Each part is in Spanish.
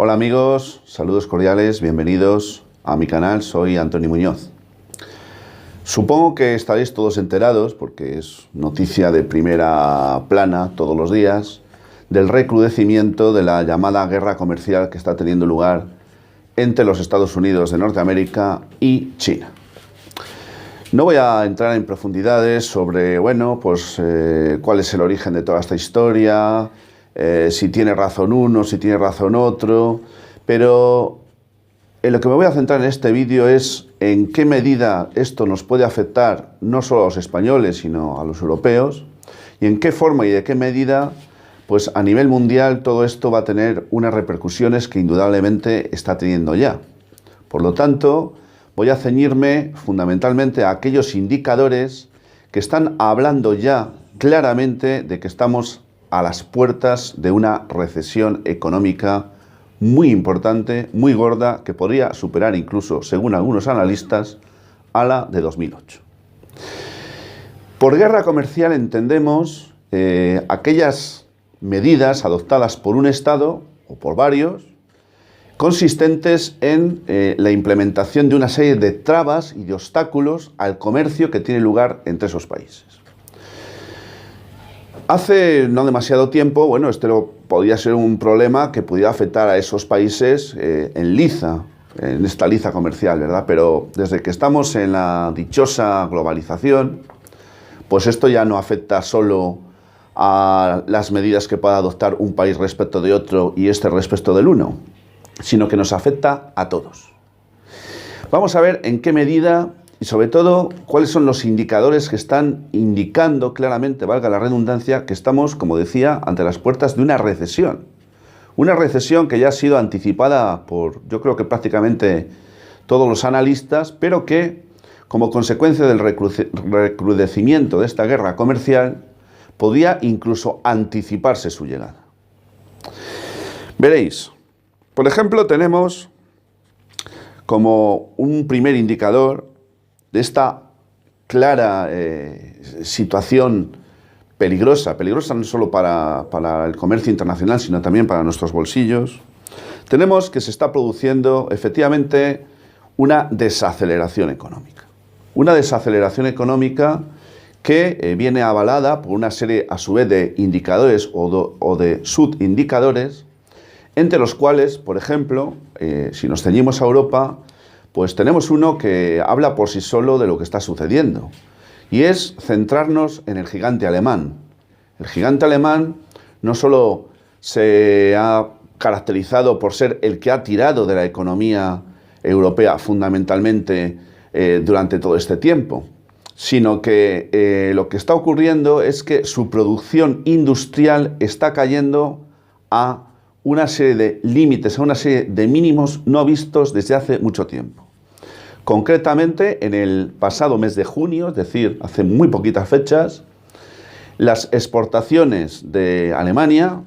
Hola amigos, saludos cordiales, bienvenidos a mi canal, soy Antonio Muñoz. Supongo que estaréis todos enterados, porque es noticia de primera plana todos los días, del recrudecimiento de la llamada guerra comercial que está teniendo lugar entre los Estados Unidos de Norteamérica y China. No voy a entrar en profundidades sobre, cuál es el origen de toda esta historia, si tiene razón uno, si tiene razón otro, pero en lo que me voy a centrar en este vídeo es en qué medida esto nos puede afectar no solo a los españoles, sino a los europeos, y en qué forma y de qué medida, pues a nivel mundial todo esto va a tener unas repercusiones que indudablemente está teniendo ya. Por lo tanto, voy a ceñirme fundamentalmente a aquellos indicadores que están hablando ya claramente de que estamos a las puertas de una recesión económica muy importante, muy gorda, que podría superar incluso, según algunos analistas, a la de 2008. Por guerra comercial entendemos aquellas medidas adoptadas por un Estado, o por varios, consistentes en la implementación de una serie de trabas y de obstáculos al comercio que tiene lugar entre esos países. Hace no demasiado tiempo, podría ser un problema que pudiera afectar a esos países en esta liza comercial, ¿verdad? Pero desde que estamos en la dichosa globalización, pues esto ya no afecta solo a las medidas que pueda adoptar un país respecto de otro y este respecto del uno, sino que nos afecta a todos. Vamos a ver en qué medida y sobre todo cuáles son los indicadores que están indicando claramente, valga la redundancia, que estamos, como decía, ante las puertas de una recesión. Una recesión que ya ha sido anticipada por, yo creo que prácticamente todos los analistas, pero que, como consecuencia del recrudecimiento de esta guerra comercial, podría incluso anticiparse su llegada. Veréis, por ejemplo, tenemos como un primer indicador de esta clara situación peligrosa no solo para el comercio internacional, sino también para nuestros bolsillos, tenemos que se está produciendo efectivamente una desaceleración económica. Una desaceleración económica que viene avalada por una serie, a su vez, de indicadores o de subindicadores, entre los cuales, por ejemplo, si nos ceñimos a Europa, pues tenemos uno que habla por sí solo de lo que está sucediendo, y es centrarnos en el gigante alemán. El gigante alemán no solo se ha caracterizado por ser el que ha tirado de la economía europea fundamentalmente durante todo este tiempo, sino que lo que está ocurriendo es que su producción industrial está cayendo a una serie de límites, a una serie de mínimos no vistos desde hace mucho tiempo. Concretamente, en el pasado mes de junio, es decir, hace muy poquitas fechas, las exportaciones de Alemania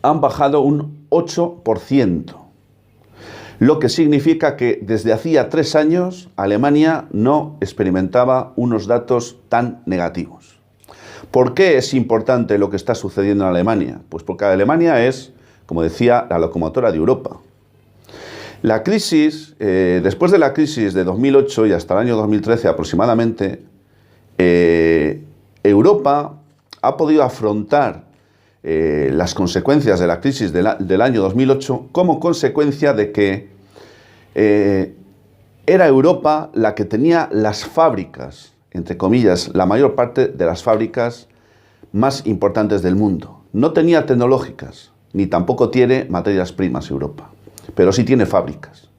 han bajado un 8%, lo que significa que desde hacía 3 años Alemania no experimentaba unos datos tan negativos. ¿Por qué es importante lo que está sucediendo en Alemania? Pues porque Alemania es, como decía, la locomotora de Europa. La crisis, después de la crisis de 2008 y hasta el año 2013 aproximadamente, Europa ha podido afrontar las consecuencias de la crisis del año 2008 como consecuencia de que era Europa la que tenía las fábricas, entre comillas, la mayor parte de las fábricas más importantes del mundo. No tenía tecnológicas, ni tampoco tiene materias primas Europa, pero sí tiene fábricas.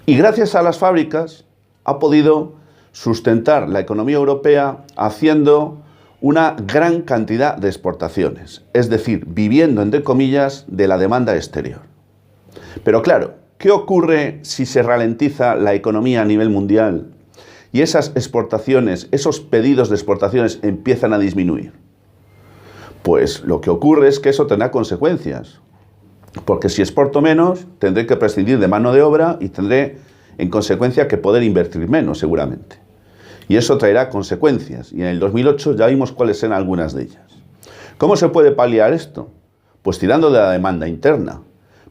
Y gracias a las fábricas ha podido sustentar la economía europea haciendo una gran cantidad de exportaciones, es decir, viviendo, entre comillas, de la demanda exterior. Pero claro, ¿qué ocurre si se ralentiza la economía a nivel mundial y esas exportaciones, esos pedidos de exportaciones empiezan a disminuir? Pues lo que ocurre es que eso tendrá consecuencias. Porque si exporto menos, tendré que prescindir de mano de obra y tendré, en consecuencia, que poder invertir menos, seguramente. Y eso traerá consecuencias. Y en el 2008 ya vimos cuáles eran algunas de ellas. ¿Cómo se puede paliar esto? Pues tirando de la demanda interna.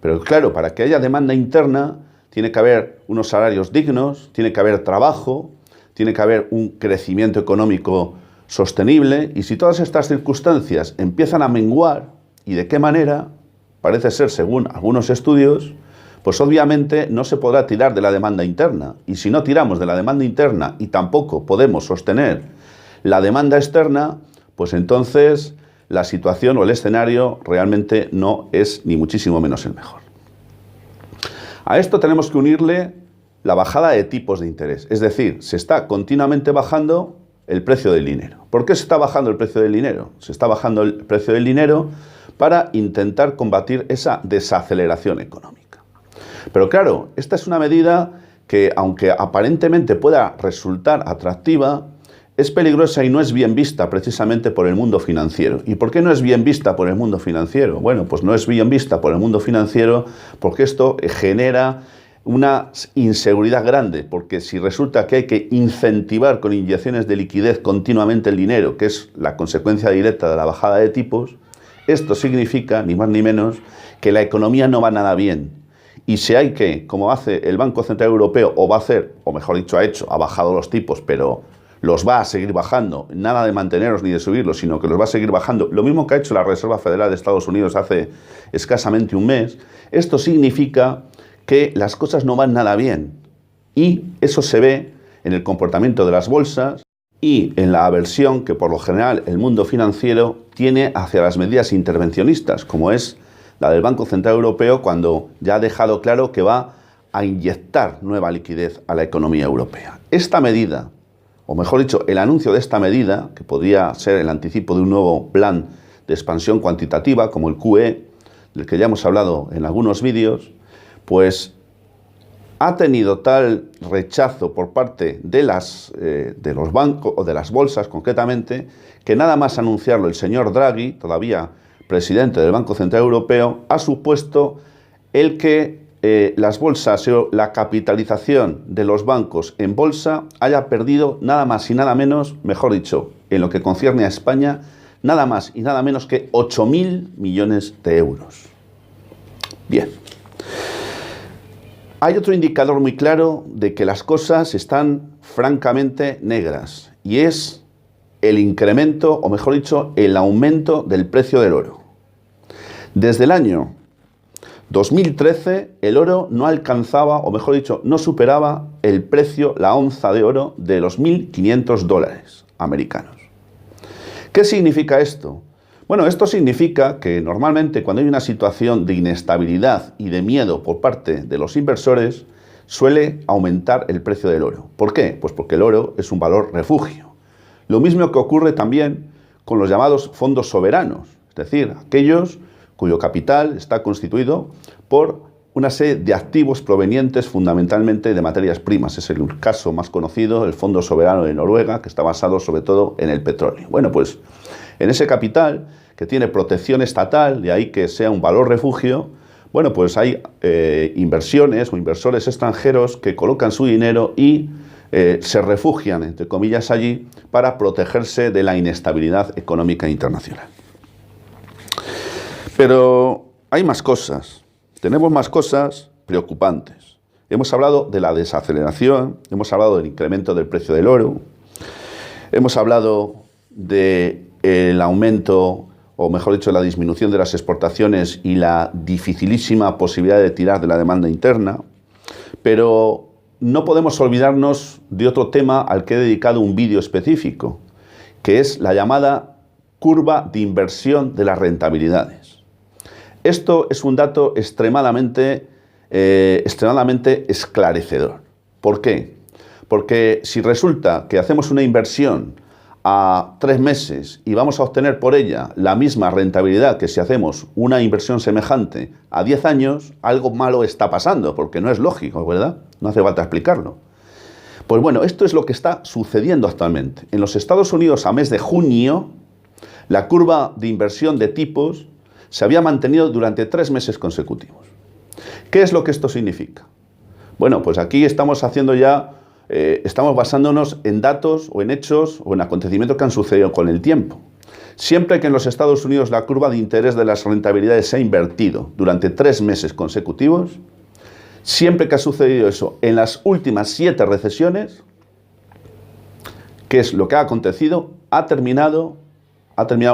Pero claro, para que haya demanda interna, tiene que haber unos salarios dignos, tiene que haber trabajo, tiene que haber un crecimiento económico sostenible, y si todas estas circunstancias empiezan a menguar, ¿y de qué manera? Parece ser, según algunos estudios, pues obviamente no se podrá tirar de la demanda interna. Y si no tiramos de la demanda interna y tampoco podemos sostener la demanda externa, pues entonces la situación o el escenario realmente no es ni muchísimo menos el mejor. A esto tenemos que unirle la bajada de tipos de interés. Es decir, se está continuamente bajando el precio del dinero. ¿Por qué se está bajando el precio del dinero? Se está bajando el precio del dinero para intentar combatir esa desaceleración económica. Pero claro, esta es una medida que, aunque aparentemente pueda resultar atractiva, es peligrosa y no es bien vista precisamente por el mundo financiero. ¿Y por qué no es bien vista por el mundo financiero? Bueno, pues no es bien vista por el mundo financiero porque esto genera una inseguridad grande, porque si resulta que hay que incentivar con inyecciones de liquidez continuamente el dinero, que es la consecuencia directa de la bajada de tipos, esto significa, ni más ni menos, que la economía no va nada bien. Y si hay que, como hace el Banco Central Europeo, o va a hacer, o mejor dicho ha hecho, ha bajado los tipos, pero los va a seguir bajando, nada de mantenerlos ni de subirlos, sino que los va a seguir bajando, lo mismo que ha hecho la Reserva Federal de Estados Unidos hace escasamente un mes, esto significa que las cosas no van nada bien. Y eso se ve en el comportamiento de las bolsas y en la aversión que por lo general el mundo financiero tiene hacia las medidas intervencionistas, como es la del Banco Central Europeo, cuando ya ha dejado claro que va a inyectar nueva liquidez a la economía europea. Esta medida, o mejor dicho, el anuncio de esta medida, que podría ser el anticipo de un nuevo plan de expansión cuantitativa, como el QE, del que ya hemos hablado en algunos vídeos, pues ha tenido tal rechazo por parte de los bancos, o de las bolsas concretamente, que nada más anunciarlo el señor Draghi, todavía presidente del Banco Central Europeo, ha supuesto el que las bolsas o la capitalización de los bancos en bolsa haya perdido nada más y nada menos, mejor dicho, en lo que concierne a España, nada más y nada menos que 8.000 millones de euros. Bien. Hay otro indicador muy claro de que las cosas están francamente negras, y es el incremento, o mejor dicho, el aumento del precio del oro. Desde el año 2013, el oro no alcanzaba, o mejor dicho, no superaba el precio, la onza de oro, de los $1.500 americanos. ¿Qué significa esto? Bueno, esto significa que normalmente cuando hay una situación de inestabilidad y de miedo por parte de los inversores, suele aumentar el precio del oro. ¿Por qué? Pues porque el oro es un valor refugio. Lo mismo que ocurre también con los llamados fondos soberanos, es decir, aquellos cuyo capital está constituido por una serie de activos provenientes fundamentalmente de materias primas. Es el caso más conocido, el Fondo Soberano de Noruega, que está basado sobre todo en el petróleo. Bueno, pues en ese capital, que tiene protección estatal, de ahí que sea un valor refugio, bueno, pues hay inversiones o inversores extranjeros que colocan su dinero y se refugian, entre comillas, allí para protegerse de la inestabilidad económica internacional. Pero hay más cosas, tenemos más cosas preocupantes. Hemos hablado de la desaceleración, hemos hablado del incremento del precio del oro, hemos hablado del aumento, o mejor dicho, la disminución de las exportaciones y la dificilísima posibilidad de tirar de la demanda interna, pero no podemos olvidarnos de otro tema al que he dedicado un vídeo específico, que es la llamada curva de inversión de las rentabilidades. Esto es un dato extremadamente esclarecedor. ¿Por qué? Porque si resulta que hacemos una inversión a 3 meses y vamos a obtener por ella la misma rentabilidad que si hacemos una inversión semejante a 10 años, algo malo está pasando, porque no es lógico, ¿verdad? No hace falta explicarlo. Pues bueno, esto es lo que está sucediendo actualmente. En los Estados Unidos, a mes de junio, la curva de inversión de tipos se había mantenido durante 3 meses consecutivos. ¿Qué es lo que esto significa? Bueno, pues aquí estamos haciendo ya, estamos basándonos en datos o en hechos o en acontecimientos que han sucedido con el tiempo. Siempre que en los Estados Unidos la curva de interés de las rentabilidades se ha invertido durante 3 meses consecutivos, siempre que ha sucedido eso en las últimas 7 recesiones, ¿qué es lo que ha acontecido? Ha terminado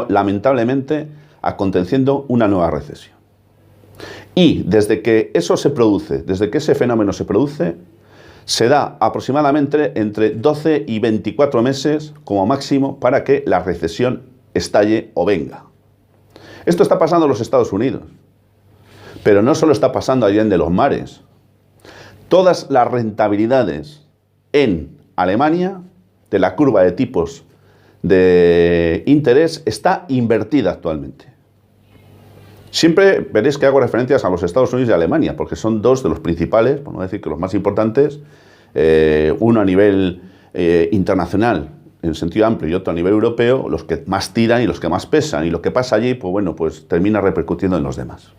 lamentablemente aconteciendo una nueva recesión. Y desde que eso se produce, desde que ese fenómeno se produce, se da aproximadamente entre 12 y 24 meses como máximo para que la recesión estalle o venga. Esto está pasando en los Estados Unidos, pero no solo está pasando allá en los mares. Todas las rentabilidades en Alemania de la curva de tipos de interés está invertida actualmente. Siempre veréis que hago referencias a los Estados Unidos y a Alemania, porque son dos de los principales, por no decir que los más importantes, uno a nivel internacional, en sentido amplio, y otro a nivel europeo, los que más tiran y los que más pesan, y lo que pasa allí, pues bueno, pues termina repercutiendo en los demás.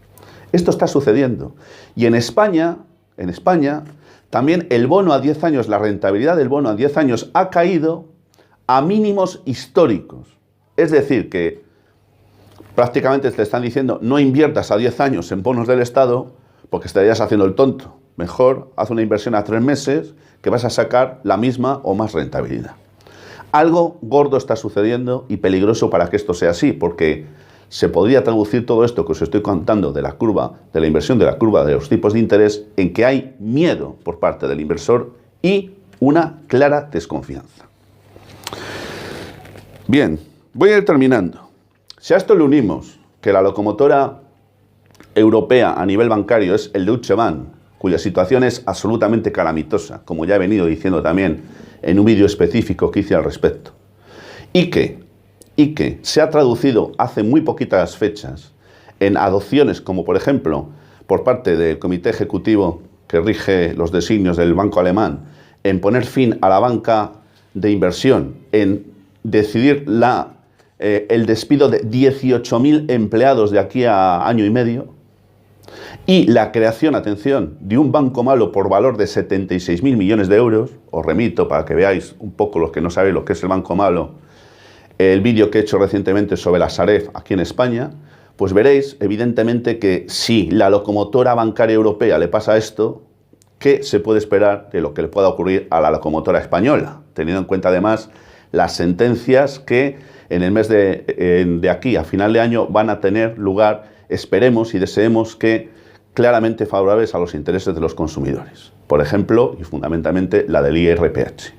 Esto está sucediendo. Y en España, también el bono a 10 años, la rentabilidad del bono a 10 años ha caído a mínimos históricos. Es decir, que prácticamente te están diciendo no inviertas a 10 años en bonos del Estado porque estarías haciendo el tonto. Mejor haz una inversión a 3 meses que vas a sacar la misma o más rentabilidad. Algo gordo está sucediendo y peligroso para que esto sea así, porque se podría traducir todo esto que os estoy contando de la curva, de la inversión, de la curva de los tipos de interés, en que hay miedo por parte del inversor y una clara desconfianza. Bien, voy a ir terminando. Si a esto le unimos que la locomotora europea a nivel bancario es el Deutsche Bank, cuya situación es absolutamente calamitosa, como ya he venido diciendo también en un vídeo específico que hice al respecto, y que se ha traducido hace muy poquitas fechas en adopciones como por ejemplo por parte del comité ejecutivo que rige los designios del Banco Alemán en poner fin a la banca de inversión, en decidir el despido de 18.000 empleados de aquí a año y medio, y la creación, atención, de un banco malo por valor de 76.000 millones de euros. Os remito para que veáis un poco, los que no sabéis lo que es el banco malo, el vídeo que he hecho recientemente sobre la Sareb aquí en España, pues veréis evidentemente que si la locomotora bancaria europea le pasa esto, ¿qué se puede esperar de lo que le pueda ocurrir a la locomotora española? Teniendo en cuenta además las sentencias que en el mes de aquí a final de año van a tener lugar, esperemos y deseemos que claramente favorables a los intereses de los consumidores. Por ejemplo, y fundamentalmente, la del IRPH.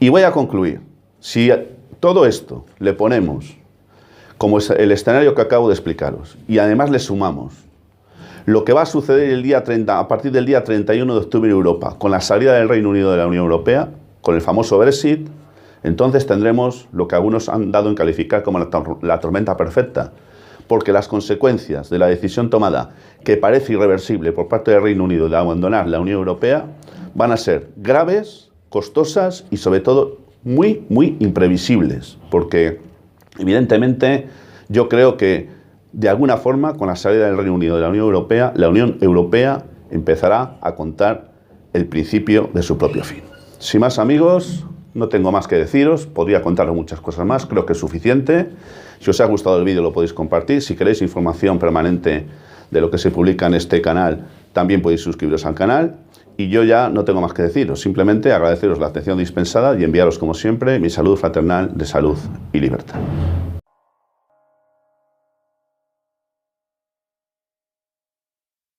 Y voy a concluir. Si todo esto le ponemos como es el escenario que acabo de explicaros y además le sumamos lo que va a suceder a partir del día 31 de octubre en Europa con la salida del Reino Unido de la Unión Europea, con el famoso Brexit, entonces tendremos lo que algunos han dado en calificar como la tormenta perfecta, porque las consecuencias de la decisión tomada, que parece irreversible por parte del Reino Unido de abandonar la Unión Europea, van a ser graves, costosas y sobre todo muy, muy imprevisibles, porque evidentemente yo creo que de alguna forma con la salida del Reino Unido de la Unión Europea empezará a contar el principio de su propio fin. Sin más, amigos, no tengo más que deciros, podría contaros muchas cosas más, creo que es suficiente. Si os ha gustado el vídeo lo podéis compartir, si queréis información permanente de lo que se publica en este canal, también podéis suscribiros al canal. Y yo ya no tengo más que deciros, simplemente agradeceros la atención dispensada y enviaros como siempre mi salud fraternal de salud y libertad.